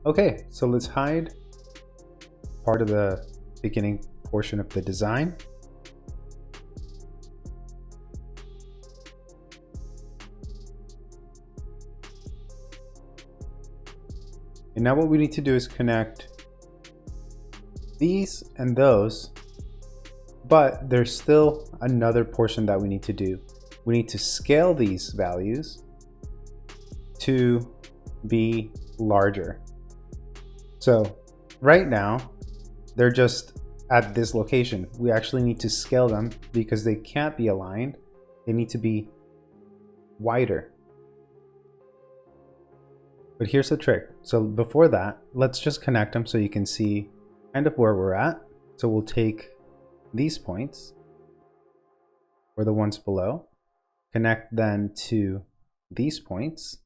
Okay, so let's hide part of the beginning portion of the design. And now what we need to do is connect these and those, but there's still another portion that we need to do. We need to scale these values to be larger. So right now, they're just at this location. We actually need to scale them because they can't be aligned. They need to be wider. But here's the trick. So before that, let's just connect them so you can see kind of where we're at. So we'll take these points, or the ones below, connect then to these points,